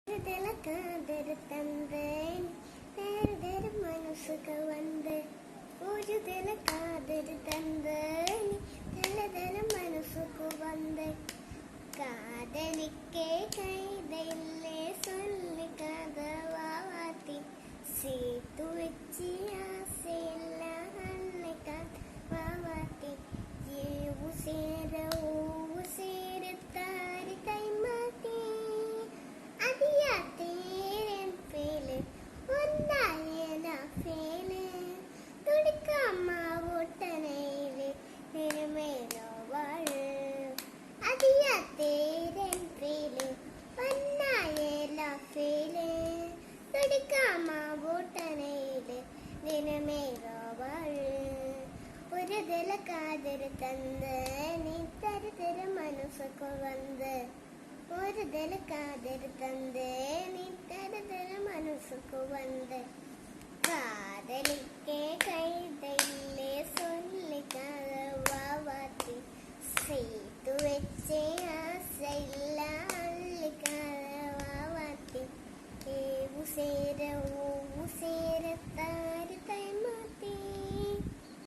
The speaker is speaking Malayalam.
കാതർ തന്തൻ വേറെ മനസ്സുകൾ വന്ന് ഒരു തല കാതർ തന്തൻ തല മനസ്സുകൾ വന്ന് കാതലിക്കേ കൈതയില്ലേ சொல்லி കഥവാത്തി സേതു വെച്ച് ആസയില്ല അന്നക്കാവാത്തി ഏവു சேரத்தாரி கைமாத்தி அதியா தேரன் பேலு ஒன்னாயன பேலு துடிக்காமா ஓட்டனையிலே நிறமேலோ வாழு அதியா தேரன் பேலு ஒன்னாயன பேலு துடிக்காமா ஓட்டனையிலே நிறமேலோ வாழு ഒരു ദില കാതർ തന്ന് നീ തരുതര മനസ്സൊക്കെ വന്ന് ഒരു ദില കാതർ തന്ന് നീ തരുതര മനസ്സൊക്കെ വന്ന് കാതലിക്കേ കൈതയില്ലേ சொல்லி കഥവാത്തി സേതു വെച്ചേ ആസയില്ല അള്ളി കഥവാത്തി ഏവു சேரத்தாரி